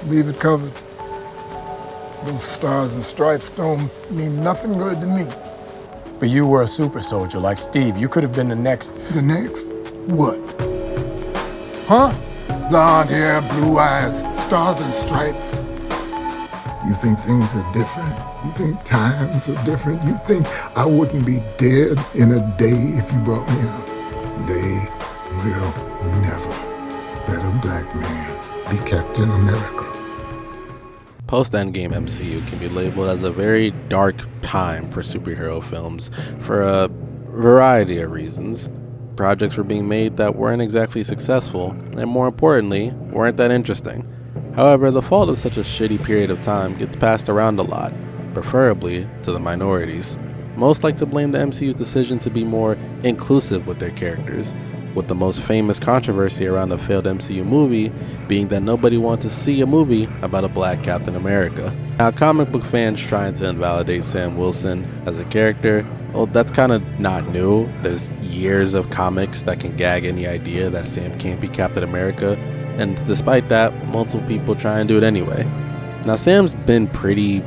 Leave it covered. Those stars and stripes don't mean nothing good to me. But you were a super soldier like Steve. You could have been the next. The next? What? Huh? Blonde hair, blue eyes, stars and stripes. You think things are different? You think times are different? You think I wouldn't be dead in a day if you brought me out? They will never let a black man be Captain America. Post-Endgame MCU can be labeled as a very dark time for superhero films for a variety of reasons. Projects were being made that weren't exactly successful, and more importantly, weren't that interesting. However, the fault of such a shitty period of time gets passed around a lot, preferably to the minorities. Most like to blame the MCU's decision to be more inclusive with their characters, with the most famous controversy around a failed MCU movie being that nobody wanted to see a movie about a black Captain America. Now, comic book fans trying to invalidate Sam Wilson as a character, well, that's kind of not new. There's years of comics that can gag any idea that Sam can't be Captain America, and despite that, multiple people try and do it anyway. Now, Sam's been pretty,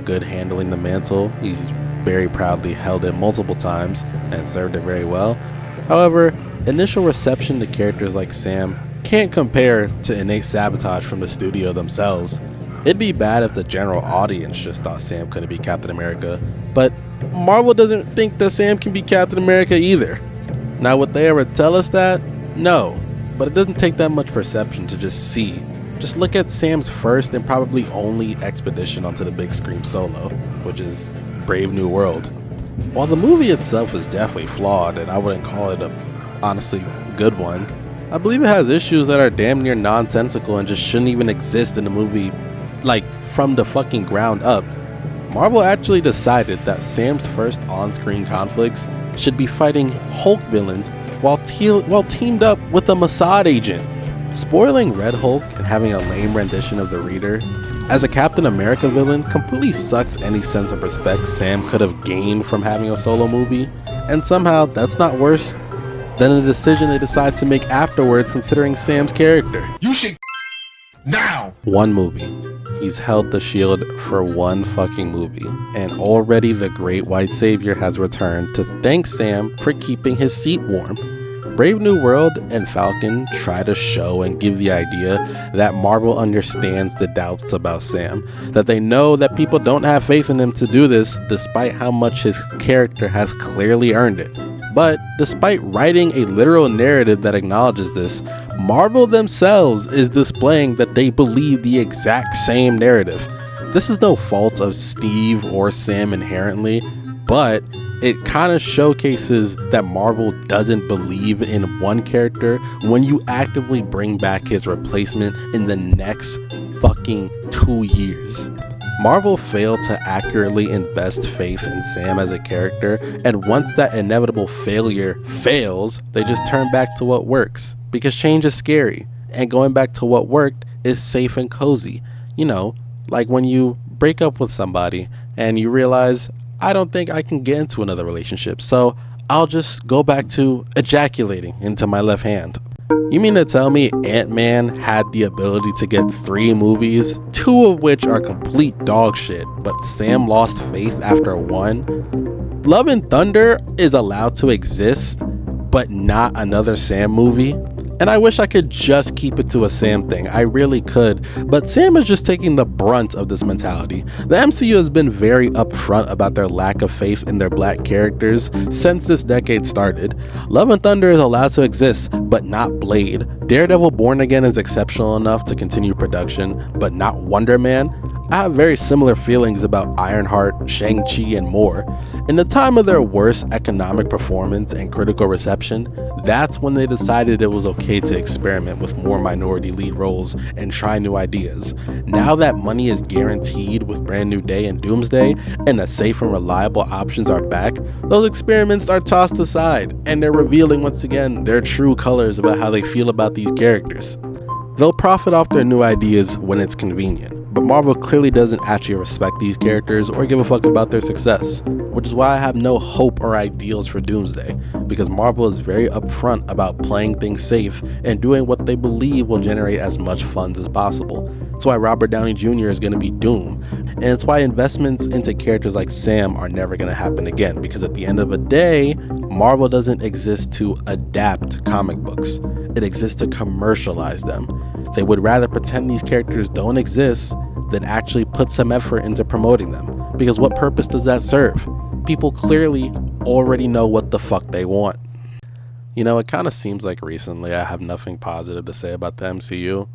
good handling the mantle. He's very proudly held it multiple times and served it very well. However, initial reception to characters like Sam can't compare to innate sabotage from the studio themselves. It'd be bad if the general audience just thought Sam couldn't be Captain America, but Marvel doesn't think that Sam can be Captain America either. Now, would they ever tell us that? No, but it doesn't take that much perception to just see. Just look at Sam's first and probably only expedition onto the big screen solo, which is Brave New World. While the movie itself is definitely flawed, and I wouldn't call it a honestly good one, I believe it has issues that are damn near nonsensical and just shouldn't even exist in the movie, like from the fucking ground up. Marvel actually decided that Sam's first on-screen conflicts should be fighting Hulk villains while teamed up with a Mossad agent. Spoiling Red Hulk and having a lame rendition of the Reader as a Captain America villain completely sucks any sense of respect Sam could have gained from having a solo movie, and somehow that's not worse than the decision they decide to make afterwards considering Sam's character. You should now! One movie. He's held the shield for one fucking movie, and already the Great White Savior has returned to thank Sam for keeping his seat warm. Brave New World and Falcon try to show and give the idea that Marvel understands the doubts about Sam, that they know that people don't have faith in him to do this despite how much his character has clearly earned it. But despite writing a literal narrative that acknowledges this, Marvel themselves is displaying that they believe the exact same narrative. This is no fault of Steve or Sam inherently, but it kind of showcases that Marvel doesn't believe in one character when you actively bring back his replacement in the next fucking 2 years. Marvel failed to accurately invest faith in Sam as a character, and once that inevitable failure fails, they just turn back to what works, because change is scary, and going back to what worked is safe and cozy. Like when you break up with somebody and you realize, I don't think I can get into another relationship, so I'll just go back to ejaculating into my left hand. You mean to tell me Ant-Man had the ability to get 3 movies, 2 of which are complete dog shit, but Sam lost faith after 1? Love and Thunder is allowed to exist, but not another Sam movie? And I wish I could just keep it to a Sam thing, I really could, but Sam is just taking the brunt of this mentality. The MCU has been very upfront about their lack of faith in their black characters since this decade started. Love and Thunder is allowed to exist, but not Blade. Daredevil Born Again is exceptional enough to continue production, but not Wonder Man. I have very similar feelings about Ironheart, Shang-Chi, and more. In the time of their worst economic performance and critical reception, that's when they decided it was okay to experiment with more minority lead roles and try new ideas. Now that money is guaranteed with Brand New Day and Doomsday, and the safe and reliable options are back, those experiments are tossed aside, and they're revealing once again their true colors about how they feel about these characters. They'll profit off their new ideas when it's convenient, but Marvel clearly doesn't actually respect these characters or give a fuck about their success, which is why I have no hope or ideals for Doomsday, because Marvel is very upfront about playing things safe and doing what they believe will generate as much funds as possible. That's why Robert Downey Jr. is going to be Doom, and it's why investments into characters like Sam are never going to happen again, because at the end of the day, Marvel doesn't exist to adapt comic books. It exists to commercialize them. They would rather pretend these characters don't exist than actually put some effort into promoting them. Because what purpose does that serve? People clearly already know what the fuck they want. You know, it kind of seems like recently I have nothing positive to say about the MCU.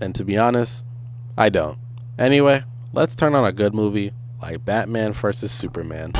And to be honest, I don't. Anyway, let's turn on a good movie like Batman vs. Superman.